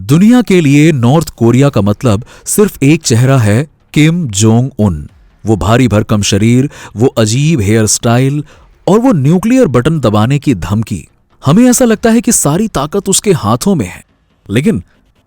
दुनिया के लिए नॉर्थ कोरिया का मतलब सिर्फ एक चेहरा है, किम जोंग उन। वो भारी भरकम शरीर, वो अजीब हेयर स्टाइल और वो न्यूक्लियर बटन दबाने की धमकी। हमें ऐसा लगता है कि सारी ताकत उसके हाथों में है, लेकिन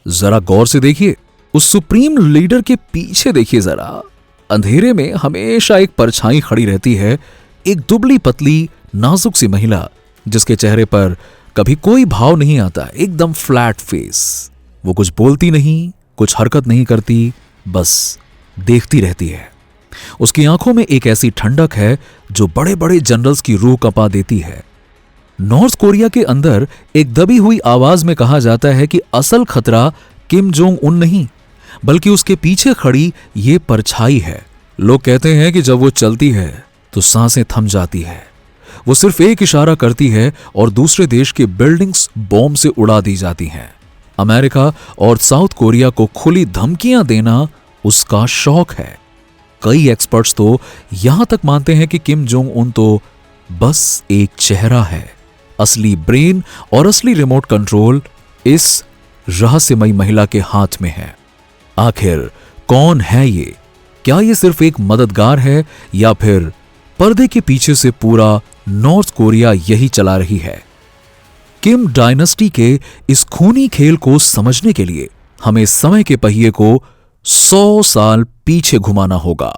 जरा गौर से देखिए, उस सुप्रीम लीडर के पीछे देखिए जरा। अंधेरे में हमेशा एक परछाई खड़ी रहती है, एक दुबली पतली नाजुक सी महिला जिसके चेहरे पर कभी कोई भाव नहीं आता, एकदम फ्लैट फेस। वो कुछ बोलती नहीं, कुछ हरकत नहीं करती, बस देखती रहती है। उसकी आंखों में एक ऐसी ठंडक है जो बड़े बड़े जनरल्स की रूह कंपा देती है। नॉर्थ कोरिया के अंदर एक दबी हुई आवाज में कहा जाता है कि असल खतरा किम जोंग उन नहीं, बल्कि उसके पीछे खड़ी ये परछाई है। लोग कहते हैं कि जब वो चलती है तो सांसें थम जाती है। वो सिर्फ एक इशारा करती है और दूसरे देश की बिल्डिंग्स बॉम्ब से उड़ा दी जाती हैं। अमेरिका और साउथ कोरिया को खुली धमकियां देना उसका शौक है। कई एक्सपर्ट्स तो यहां तक मानते हैं कि किम जोंग उन तो बस एक चेहरा है। असली ब्रेन और असली रिमोट कंट्रोल इस रहस्यमयी महिला के हाथ में है। आखिर कौन है ये? क्या ये सिर्फ एक मददगार है या फिर पर्दे के पीछे से पूरा नॉर्थ कोरिया यही चला रही है? किम डायनेस्टी के इस खूनी खेल को समझने के लिए हमें समय के पहिए को 100 साल पीछे घुमाना होगा।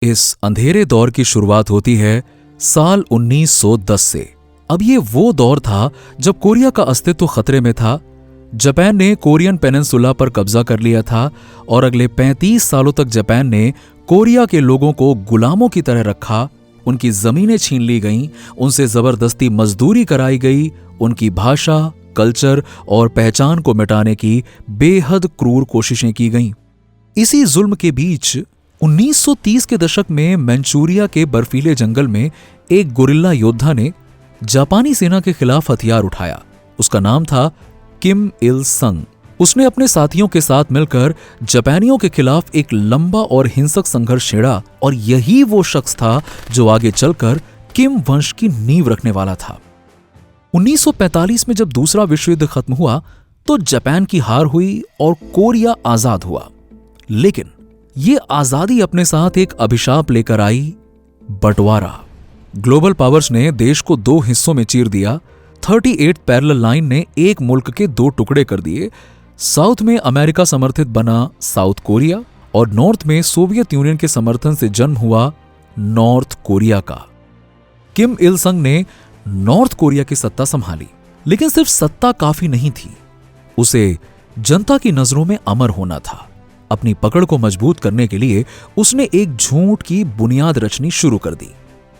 इस अंधेरे दौर की शुरुआत होती है साल 1910 से। अब ये वो दौर था जब कोरिया का अस्तित्व खतरे में था। जापान ने कोरियन पेनिनसुला पर कब्जा कर लिया था और अगले 35 सालों तक जापान ने कोरिया के लोगों को गुलामों की तरह रखा। उनकी जमीनें छीन ली गईं, उनसे जबरदस्ती मजदूरी कराई गई, उनकी भाषा, कल्चर और पहचान को मिटाने की बेहद क्रूर कोशिशें की गईं। इसी जुल्म के बीच 1930 के दशक में मंचूरिया के बर्फीले जंगल में एक गुरिल्ला योद्धा ने जापानी सेना के खिलाफ हथियार उठाया। उसका नाम था किम इल संग। उसने अपने साथियों के साथ मिलकर जापानियों के खिलाफ एक लंबा और हिंसक संघर्ष छेड़ा और यही वो शख्स था जो आगे चलकर किम वंश की नींव रखने वाला था। 1945 में जब दूसरा विश्व युद्ध खत्म हुआ तो जापान की हार हुई और कोरिया आजाद हुआ। लेकिन ये आजादी अपने साथ एक अभिशाप लेकर आई, बंटवारा। ग्लोबल पावर्स ने देश को दो हिस्सों में चीर दिया। 38 पैरेलल लाइन ने एक मुल्क के दो टुकड़े कर दिए। साउथ में अमेरिका समर्थित बना साउथ कोरिया और नॉर्थ में सोवियत यूनियन के समर्थन से जन्म हुआ नॉर्थ कोरिया का। किम इल संग ने नॉर्थ कोरिया की सत्ता संभाली, लेकिन सिर्फ सत्ता काफी नहीं थी। उसे जनता की नजरों में अमर होना था। अपनी पकड़ को मजबूत करने के लिए उसने एक झूठ की बुनियाद रचनी शुरू कर दी,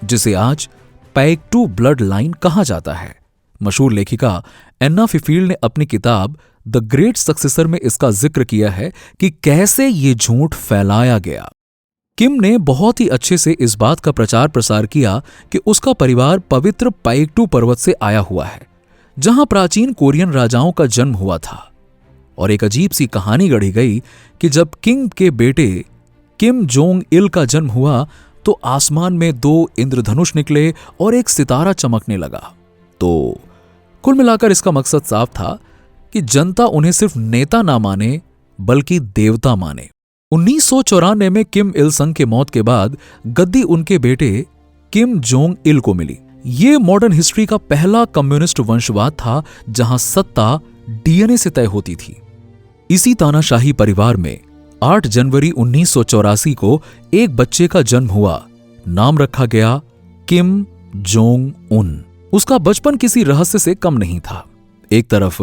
जिसे आज पैक टू ब्लड लाइन कहा जाता है। मशहूर लेखिका एन्ना फीफील्ड ने अपनी किताब द ग्रेट सक्सेसर में इसका जिक्र किया है कि कैसे ये झूठ फैलाया गया। किम ने बहुत ही अच्छे से इस बात का प्रचार प्रसार किया कि उसका परिवार पवित्र पाएक्टू पर्वत से आया हुआ है, जहां प्राचीन कोरियन राजाओं का जन्म हुआ था। और एक अजीब सी कहानी गढ़ी गई कि जब किंग के बेटे किम जोंग इल का जन्म हुआ तो आसमान में 2 इंद्रधनुष निकले और एक सितारा चमकने लगा। तो कुल मिलाकर इसका मकसद साफ था कि जनता उन्हें सिर्फ नेता ना माने बल्कि देवता माने। 1994 में किम इल संग के मौत के बाद गद्दी उनके बेटे किम जोंग इल को मिली। ये मॉडर्न हिस्ट्री का पहला कम्युनिस्ट वंशवाद था जहां सत्ता डीएनए से तय होती थी। इसी तानाशाही परिवार में 8 जनवरी 1984 को एक बच्चे का जन्म हुआ। नाम रखा गया किम जोंग उन। उसका बचपन किसी रहस्य से कम नहीं था। एक तरफ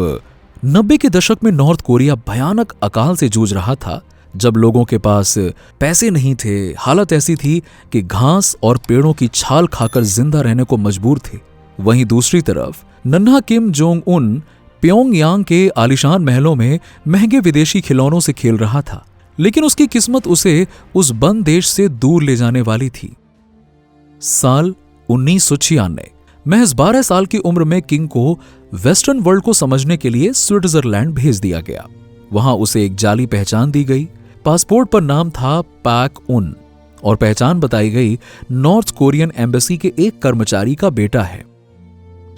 90 के दशक में नॉर्थ कोरिया भयानक अकाल से जूझ रहा था, जब लोगों के पास पैसे नहीं थे। हालत ऐसी थी कि घास और पेड़ों की छाल खाकर जिंदा रहने को मजबूर थे। वहीं दूसरी तरफ नन्हा किम जोंग उन प्योंगयांग के आलीशान महलों में महंगे विदेशी खिलौनों से खेल रहा था, लेकिन उसकी किस्मत उसे उस बंद देश से दूर ले जाने वाली थी। साल 1996, महज 12 साल की उम्र में किंग को वेस्टर्न वर्ल्ड को समझने के लिए स्विट्जरलैंड भेज दिया गया। वहां उसे एक जाली पहचान दी गई। पासपोर्ट पर नाम था पैक उन और पहचान बताई गई नॉर्थ कोरियन एम्बेसी के एक कर्मचारी का बेटा है।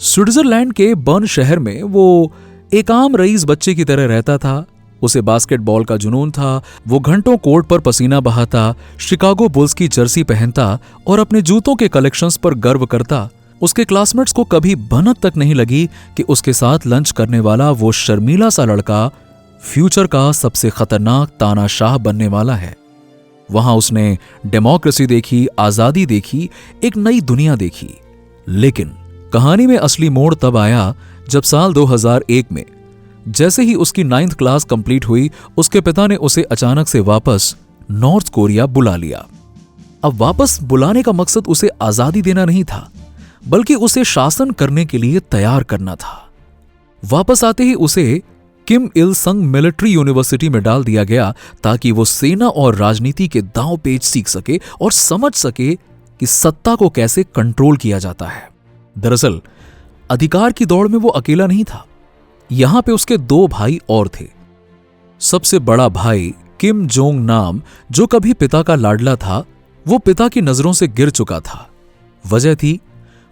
स्विट्जरलैंड के बर्न शहर में वो एक आम रईस बच्चे की तरह रहता था। उसे बास्केटबॉल का जुनून था। वो घंटों कोर्ट पर पसीना बहाता, शिकागो बुल्स की जर्सी पहनता और अपने जूतों के कलेक्शंस पर गर्व करता। उसके क्लासमेट्स को कभी भनक तक नहीं लगी कि उसके साथ लंच करने वाला वो शर्मीला सा लड़का फ्यूचर का सबसे खतरनाक तानाशाह बनने वाला है। वहां उसने डेमोक्रेसी देखी, आजादी देखी, एक नई दुनिया देखी। लेकिन कहानी में असली मोड़ तब आया जब साल 2001 में जैसे ही उसकी 9th क्लास कंप्लीट हुई, उसके पिता ने उसे अचानक से वापस नॉर्थ कोरिया बुला लिया। अब वापस बुलाने का मकसद उसे आजादी देना नहीं था, बल्कि उसे शासन करने के लिए तैयार करना था। वापस आते ही उसे किम इल संग मिलिट्री यूनिवर्सिटी में डाल दिया गया ताकि वो सेना और राजनीति के दांव पेच सीख सके और समझ सके कि सत्ता को कैसे कंट्रोल किया जाता है। दरअसल अधिकार की दौड़ में वो अकेला नहीं था। यहां पे उसके 2 भाई और थे। सबसे बड़ा भाई किम जोंग नाम, जो कभी पिता का लाडला था, वो पिता की नजरों से गिर चुका था। वजह थी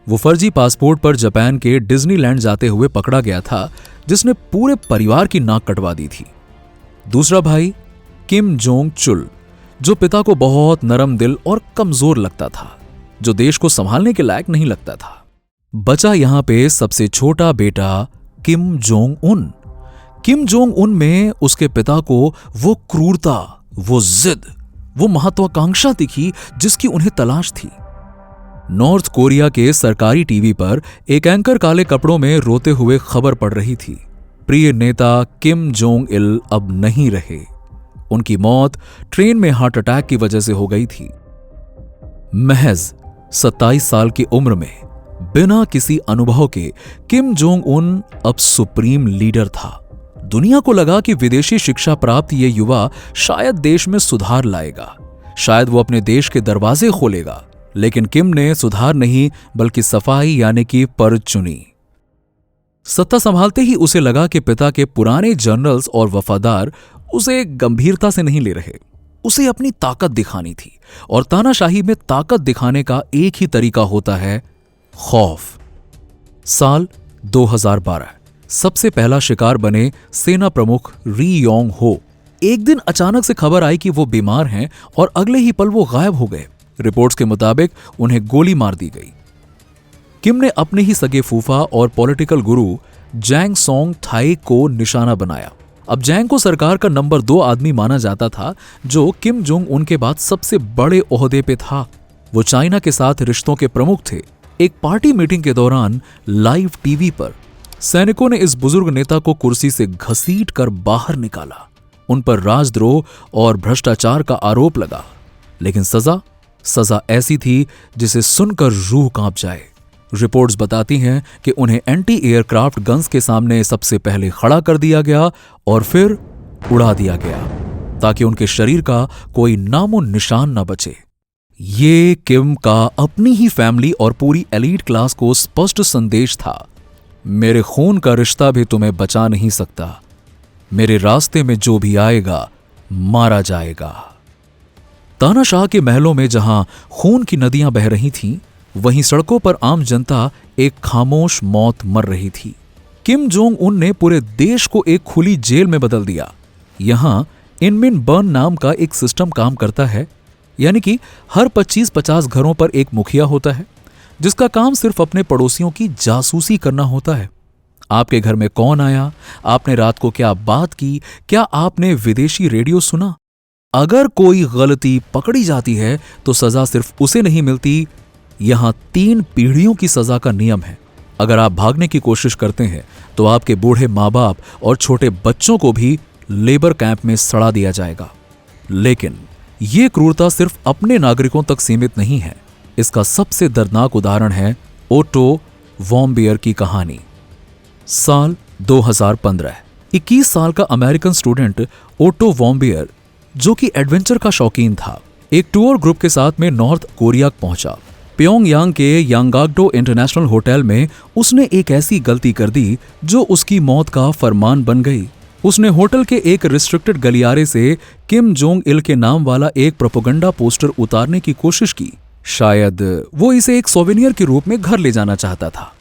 वो फर्जी पासपोर्ट पर जापान के डिज्नीलैंड जाते हुए पकड़ा गया था, जिसने पूरे परिवार की नाक कटवा दी थी। दूसरा भाई किम जोंग चुल, जो पिता को बहुत नरम दिल और कमजोर लगता था, जो देश को संभालने के लायक नहीं लगता था। बचा यहां पे सबसे छोटा बेटा Kim Jong Un. Kim Jong Un में उसके पिता को वो क्रूरता, वो जिद, वो महत्वाकांक्षा दिखी जिसकी उन्हें तलाश थी। नॉर्थ कोरिया के सरकारी टीवी पर एक एंकर काले कपड़ों में रोते हुए खबर पढ़ रही थी। प्रिय नेता किम जोंग इल अब नहीं रहे। उनकी मौत ट्रेन में हार्ट अटैक की वजह से हो गई थी। महज 27 साल की उम्र में बिना किसी अनुभव के किम जोंग उन अब सुप्रीम लीडर था। दुनिया को लगा कि विदेशी शिक्षा प्राप्त ये युवा शायद देश में सुधार लाएगा, शायद वो अपने देश के दरवाजे खोलेगा। लेकिन किम ने सुधार नहीं बल्कि सफाई यानी कि पर चुनी। सत्ता संभालते ही उसे लगा कि पिता के पुराने जनरल्स और वफादार उसे गंभीरता से नहीं ले रहे। उसे अपनी ताकत दिखानी थी, और तानाशाही में ताकत दिखाने का एक ही तरीका होता है, खौफ। साल 2012 सबसे पहला शिकार बने सेना प्रमुख री योंग हो। एक दिन अचानक से खबर आई कि वो बीमार हैं और अगले ही पल वो गायब हो गए। रिपोर्ट्स के मुताबिक उन्हें गोली मार दी गई। किम ने अपने ही सगे फूफा और पॉलिटिकल गुरु जैंग सोंग थाई को निशाना बनाया। अब जैंग को सरकार का नंबर 2 आदमी माना जाता था, जो किम जोंग उन के बाद सबसे बड़े ओहदे पे था। वो चाइना के साथ रिश्तों के प्रमुख थे। एक पार्टी मीटिंग के दौरान लाइव टीवी पर सैनिकों ने इस बुजुर्ग नेता को कुर्सी से घसीट कर बाहर निकाला। उन पर राजद्रोह और भ्रष्टाचार का आरोप लगा, लेकिन सजा ऐसी थी जिसे सुनकर रूह कांप जाए। रिपोर्ट्स बताती हैं कि उन्हें एंटी एयरक्राफ्ट गन्स के सामने सबसे पहले खड़ा कर दिया गया और फिर उड़ा दिया गया, ताकि उनके शरीर का कोई नामो निशान न बचे। ये किम का अपनी ही फैमिली और पूरी एलीट क्लास को स्पष्ट संदेश था, मेरे खून का रिश्ता भी तुम्हें बचा नहीं सकता। मेरे रास्ते में जो भी आएगा मारा जाएगा। तानाशाह के महलों में जहां खून की नदियां बह रही थीं, वहीं सड़कों पर आम जनता एक खामोश मौत मर रही थी। किम जोंग उन ने पूरे देश को एक खुली जेल में बदल दिया। यहां इनमिन बर्न नाम का एक सिस्टम काम करता है, यानी कि हर 25-50 घरों पर एक मुखिया होता है, जिसका काम सिर्फ अपने पड़ोसियों की जासूसी करना होता है। आपके घर में कौन आया, आपने रात को क्या बात की, क्या आपने विदेशी रेडियो सुना। अगर कोई गलती पकड़ी जाती है तो सजा सिर्फ उसे नहीं मिलती, यहां 3 पीढ़ियों की सजा का नियम है। अगर आप भागने की कोशिश करते हैं तो आपके बूढ़े माँ बाप और छोटे बच्चों को भी लेबर कैंप में सड़ा दिया जाएगा। लेकिन यह क्रूरता सिर्फ अपने नागरिकों तक सीमित नहीं है। इसका सबसे दर्दनाक उदाहरण है ओटो वॉम्बियर की कहानी। साल 2015 21 साल का अमेरिकन स्टूडेंट ओटो वॉम्बियर, जो कि एडवेंचर का शौकीन था, एक टूर ग्रुप के साथ में नॉर्थ कोरिया पहुंचा। प्योंगयांग के यांगाक्डो इंटरनेशनल होटल में उसने एक ऐसी गलती कर दी जो उसकी मौत का फरमान बन गई। उसने होटल के एक रिस्ट्रिक्टेड गलियारे से किम जोंग इल के नाम वाला एक प्रोपेगेंडा पोस्टर उतारने की कोशिश की। शायद वो इसे एक सोवेनियर के रूप में घर ले जाना चाहता था।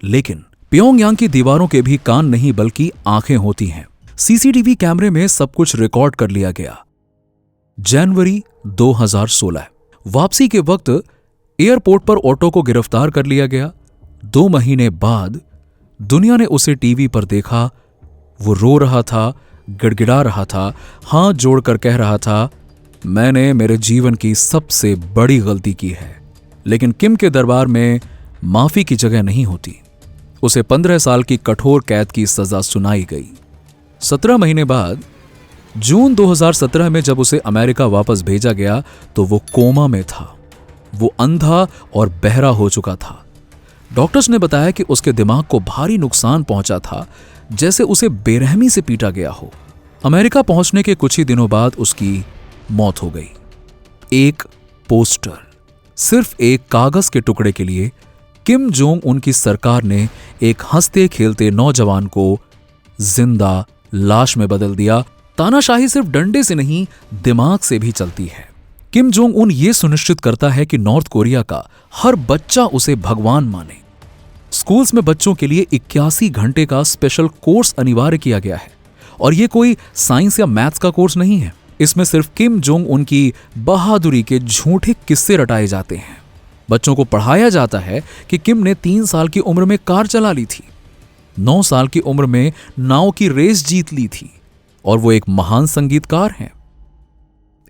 लेकिन प्योंगयांग की दीवारों के भी कान नहीं बल्कि आंखें होती हैं। सीसीटीवी कैमरे में सब कुछ रिकॉर्ड कर लिया गया। जनवरी 2016 वापसी के वक्त एयरपोर्ट पर ऑटो को गिरफ्तार कर लिया गया। 2 महीने बाद दुनिया ने उसे टीवी पर देखा। वो रो रहा था, गिड़गिड़ा रहा था, हाथ जोड़कर कह रहा था, मैंने मेरे जीवन की सबसे बड़ी गलती की है। लेकिन किम के दरबार में माफी की जगह नहीं होती। उसे 15 साल की कठोर कैद की सजा सुनाई गई। 17 महीने बाद जून 2017 में जब उसे अमेरिका वापस भेजा गया तो वो कोमा में था। वो अंधा और बहरा हो चुका था। डॉक्टर्स ने बताया कि उसके दिमाग को भारी नुकसान पहुंचा था, जैसे उसे बेरहमी से पीटा गया हो। अमेरिका पहुंचने के कुछ ही दिनों बाद उसकी मौत हो गई। एक पोस्टर, सिर्फ एक कागज के टुकड़े के लिए किम जोंग उन की सरकार ने एक हंसते खेलते नौजवान को जिंदा लाश में बदल दिया। तानाशाही सिर्फ डंडे से नहीं, दिमाग से भी चलती है। किम जोंग उन ये सुनिश्चित करता है कि नॉर्थ कोरिया का हर बच्चा उसे भगवान माने। स्कूल्स में बच्चों के लिए 81 घंटे का स्पेशल कोर्स अनिवार्य किया गया है। और यह कोई साइंस या मैथ्स का कोर्स नहीं है। इसमें सिर्फ किम जोंग उनकी बहादुरी के झूठे किस्से रटाए जाते हैं। बच्चों को पढ़ाया जाता है कि किम ने 3 साल की उम्र में कार चला ली थी, 9 साल की उम्र में नाव की रेस जीत ली थी और वो एक महान संगीतकार हैं।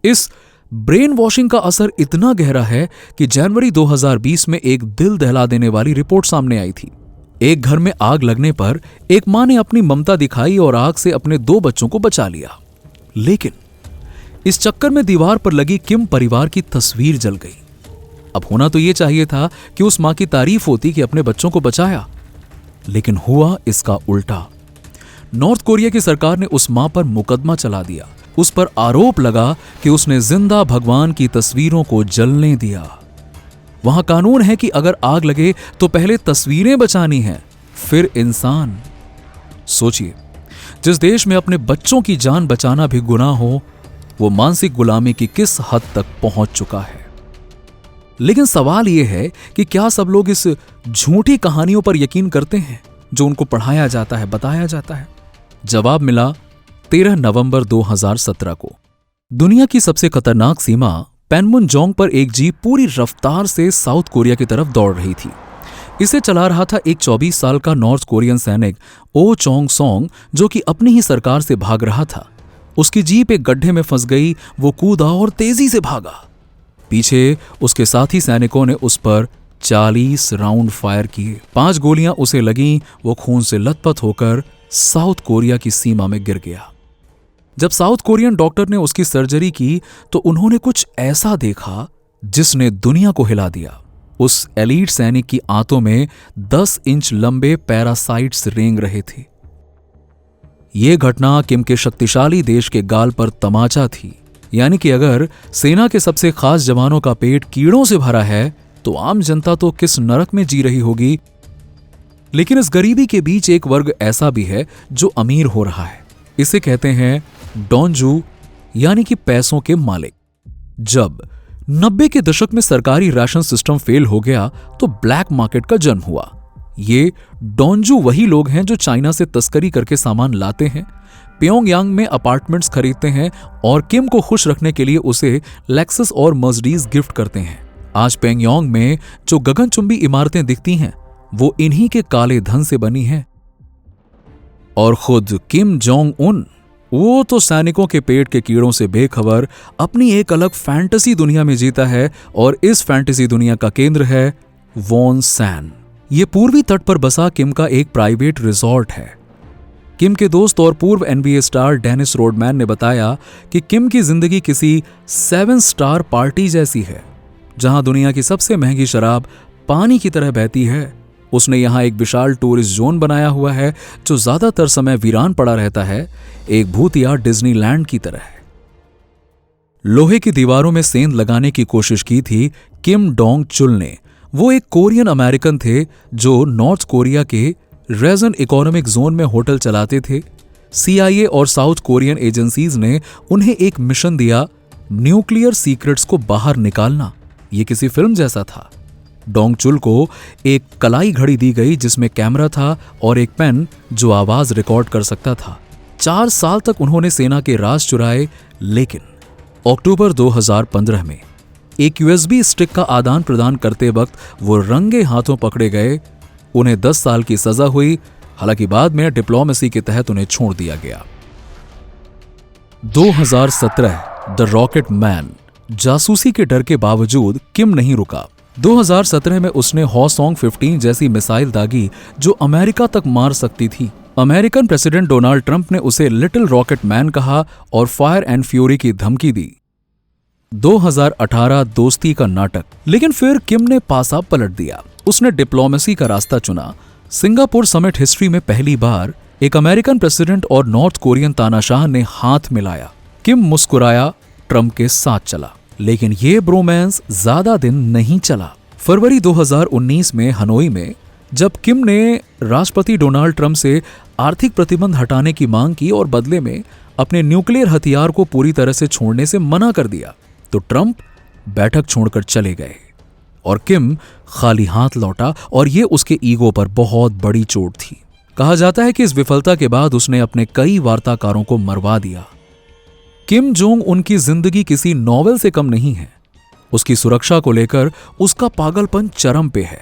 इस ब्रेन वॉशिंग का असर इतना गहरा है कि जनवरी 2020 में एक दिल दहला देने वाली रिपोर्ट सामने आई थी। एक घर में आग लगने पर एक मां ने अपनी ममता दिखाई और आग से अपने 2 बच्चों को बचा लिया। लेकिन इस चक्कर में दीवार पर लगी किम परिवार की तस्वीर जल गई। अब होना तो यह चाहिए था कि उस मां की तारीफ होती कि अपने बच्चों को बचाया, लेकिन हुआ इसका उल्टा। नॉर्थ कोरिया की सरकार ने उस मां पर मुकदमा चला दिया। उस पर आरोप लगा कि उसने जिंदा भगवान की तस्वीरों को जलने दिया। वहां कानून है कि अगर आग लगे तो पहले तस्वीरें बचानी हैं, फिर इंसान। सोचिए, जिस देश में अपने बच्चों की जान बचाना भी गुनाह हो, वो मानसिक गुलामी की किस हद तक पहुंच चुका है। लेकिन सवाल यह है कि क्या सब लोग इस झूठी कहानियों पर यकीन करते हैं जो उनको पढ़ाया जाता है, बताया जाता है? जवाब मिला 13 नवंबर 2017 को। दुनिया की सबसे खतरनाक सीमा पैनमुनजोंग पर एक जीप पूरी रफ्तार से साउथ कोरिया की तरफ दौड़ रही थी। इसे चला रहा था एक 24 साल का नॉर्थ कोरियन सैनिक ओ चोंग सोंग, जो कि अपनी ही सरकार से भाग रहा था। उसकी जीप एक गड्ढे में फंस गई। वो कूदा और तेजी से भागा। पीछे उसके साथी सैनिकों ने उस पर 40 राउंड फायर किए। 5 गोलियां उसे लगीं। वो खून से लथपथ होकर साउथ कोरिया की सीमा में गिर गया। जब साउथ कोरियन डॉक्टर ने उसकी सर्जरी की तो उन्होंने कुछ ऐसा देखा जिसने दुनिया को हिला दिया। उस एलीट सैनिक की आंतों में 10 इंच लंबे पैरासाइट्स रेंग रहे थे। यह घटना किम के शक्तिशाली देश के गाल पर तमाचा थी। यानी कि अगर सेना के सबसे खास जवानों का पेट कीड़ों से भरा है तो आम जनता तो किस नरक में जी रही होगी। लेकिन इस गरीबी के बीच एक वर्ग ऐसा भी है जो अमीर हो रहा है। इसे कहते हैं डोंजू, यानी कि पैसों के मालिक। जब 90 के दशक में सरकारी राशन सिस्टम फेल हो गया तो ब्लैक मार्केट का जन्म हुआ। ये डोंजू वही लोग हैं जो चाइना से तस्करी करके सामान लाते हैं, प्योंगयांग में अपार्टमेंट्स खरीदते हैं और किम को खुश रखने के लिए उसे लेक्सस और मर्सिडीज गिफ्ट करते हैं। आज प्योंगयांग में जो गगनचुंबी इमारतें दिखती हैं वो इन्हीं के काले धन से बनी हैं। और खुद किम जोंग उन, वो तो सैनिकों के पेट के कीड़ों से बेखबर अपनी एक अलग फैंटेसी दुनिया में जीता है और इस फैंटेसी दुनिया का केंद्र है वोनसैन। ये पूर्वी तट पर बसा किम का एक प्राइवेट रिजॉर्ट है। किम के दोस्त और पूर्व NBA स्टार डेनिस रोडमैन ने बताया कि किम की जिंदगी किसी 7 स्टार पार्टी जैसी है, जहां दुनिया की सबसे महंगी शराब पानी की तरह बहती है। उसने यहां एक विशाल टूरिस्ट जोन बनाया हुआ है जो ज्यादातर समय वीरान पड़ा रहता है, एक भूतिया डिज्नीलैंड की तरह है। लोहे की दीवारों में सेंध लगाने की कोशिश की थी किम डोंग चुल ने। वो एक कोरियन अमेरिकन थे जो नॉर्थ कोरिया के रेजन इकोनॉमिक जोन में होटल चलाते थे। CIA और साउथ कोरियन एजेंसीज ने उन्हें एक मिशन दिया, न्यूक्लियर सीक्रेट्स को बाहर निकालना। ये किसी फिल्म जैसा था। डोंग चुल को एक कलाई घड़ी दी गई जिसमें कैमरा था और एक पेन जो आवाज रिकॉर्ड कर सकता था। 4 साल तक उन्होंने सेना के राज चुराए, लेकिन अक्टूबर 2015 में एक USB स्टिक का आदान प्रदान करते वक्त वो रंगे हाथों पकड़े गए। उन्हें 10 साल की सजा हुई। हालांकि बाद में डिप्लोमेसी के तहत उन्हें छोड़ दिया गया। 2017 द रॉकेट मैन। जासूसी के डर के बावजूद किम नहीं रुका। 2017 में उसने हॉसोंग 15 जैसी मिसाइल दागी जो अमेरिका तक मार सकती थी। अमेरिकन प्रेसिडेंट डोनाल्ड ट्रंप ने उसे लिटिल रॉकेट मैन कहा और फायर एंड फ्यूरी की धमकी दी। 2018 दोस्ती का नाटक। लेकिन फिर किम ने पासा पलट दिया। उसने डिप्लोमेसी का रास्ता चुना। सिंगापुर समिट हिस्ट्री में पहली बार एक अमेरिकन प्रेसिडेंट और नॉर्थ कोरियन तानाशाह ने हाथ मिलाया। किम मुस्कुराया, ट्रंप के साथ चला। लेकिन ये ब्रोमांस ज्यादा दिन नहीं चला। फरवरी 2019 में हनोई में जब किम ने राष्ट्रपति डोनाल्ड ट्रंप से आर्थिक प्रतिबंध हटाने की मांग की और बदले में अपने न्यूक्लियर हथियार को पूरी तरह से छोड़ने से मना कर दिया, तो ट्रंप बैठक छोड़कर चले गए और किम खाली हाथ लौटा। और ये उसके ईगो पर बहुत बड़ी चोट थी। कहा जाता है कि इस विफलता के बाद उसने अपने कई वार्ताकारों को मरवा दिया। किम जोंग उनकी जिंदगी किसी नॉवेल से कम नहीं है। उसकी सुरक्षा को लेकर उसका पागलपन चरम पे है।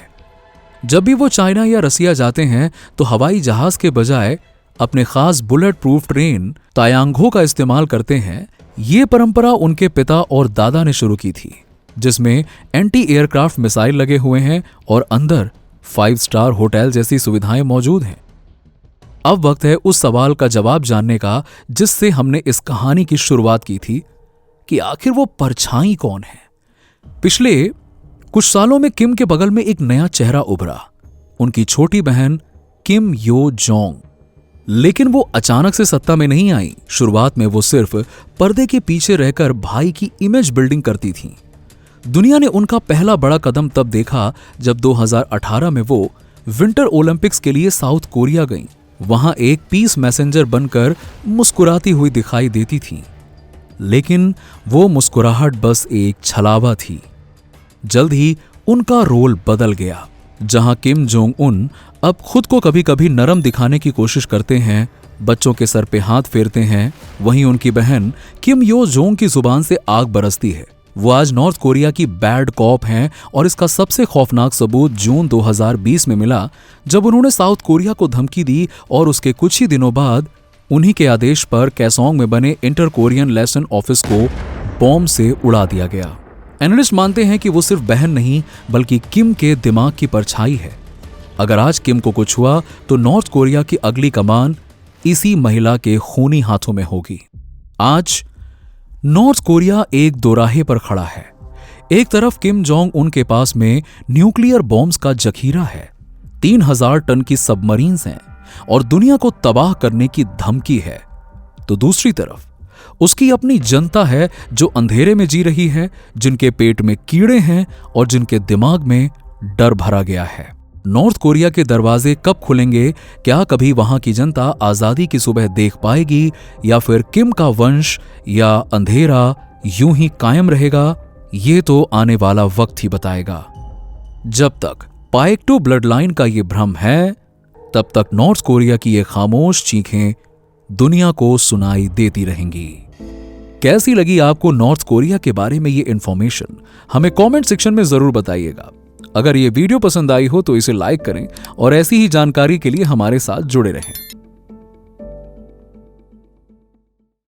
जब भी वो चाइना या रसिया जाते हैं तो हवाई जहाज के बजाय अपने खास बुलेट प्रूफ ट्रेन तायांगो का इस्तेमाल करते हैं। ये परंपरा उनके पिता और दादा ने शुरू की थी, जिसमें एंटी एयरक्राफ्ट मिसाइल लगे हुए हैं और अंदर 5 स्टार होटल जैसी सुविधाएं मौजूद हैं। अब वक्त है उस सवाल का जवाब जानने का जिससे हमने इस कहानी की शुरुआत की थी कि आखिर वो परछाई कौन है। पिछले कुछ सालों में किम के बगल में एक नया चेहरा उभरा, उनकी छोटी बहन किम यो जोंग। लेकिन वो अचानक से सत्ता में नहीं आई। शुरुआत में वो सिर्फ पर्दे के पीछे रहकर भाई की इमेज बिल्डिंग करती थी। दुनिया ने उनका पहला बड़ा कदम तब देखा जब 2018 में वो विंटर ओलंपिक्स के लिए साउथ कोरिया गईं। वहां एक पीस मैसेंजर बनकर मुस्कुराती हुई दिखाई देती थी, लेकिन वो मुस्कुराहट बस एक छलावा थी। जल्द ही उनका रोल बदल गया। जहां किम जोंग उन अब खुद को कभी कभी नरम दिखाने की कोशिश करते हैं, बच्चों के सर पे हाथ फेरते हैं, वहीं उनकी बहन किम यो जोंग की जुबान से आग बरसती है। वो आज नॉर्थ कोरिया की बैड कॉप हैं और इसका सबसे खौफनाक सबूत जून 2020 में मिला जब उन्होंने साउथ कोरिया को धमकी दी और उसके कुछ ही दिनों बाद उन्हीं के आदेश पर कैसोंग में बने इंटर कोरियन लेसन ऑफिस को बॉम्ब से उड़ा दिया गया। एनालिस्ट मानते हैं कि वो सिर्फ बहन नहीं बल्कि किम के दिमाग की परछाई है। अगर आज किम को कुछ हुआ तो नॉर्थ कोरिया की अगली कमान इसी महिला के खूनी हाथों में होगी। आज नॉर्थ कोरिया एक दोराहे पर खड़ा है। एक तरफ किम जोंग उन के पास में न्यूक्लियर बॉम्ब्स का जखीरा है, 3000 टन की सबमरीन्स हैं और दुनिया को तबाह करने की धमकी है, तो दूसरी तरफ उसकी अपनी जनता है जो अंधेरे में जी रही है, जिनके पेट में कीड़े हैं और जिनके दिमाग में डर भरा गया है। नॉर्थ कोरिया के दरवाजे कब खुलेंगे? क्या कभी वहां की जनता आजादी की सुबह देख पाएगी या फिर किम का वंश या अंधेरा यूं ही कायम रहेगा? ये तो आने वाला वक्त ही बताएगा। जब तक पाएक्टो ब्लड लाइन का ये भ्रम है, तब तक नॉर्थ कोरिया की ये खामोश चीखें दुनिया को सुनाई देती रहेंगी। कैसी लगी आपको नॉर्थ कोरिया के बारे में ये इंफॉर्मेशन? हमें कमेंट सेक्शन में जरूर बताइएगा। अगर ये वीडियो पसंद आई हो तो इसे लाइक करें और ऐसी ही जानकारी के लिए हमारे साथ जुड़े रहें।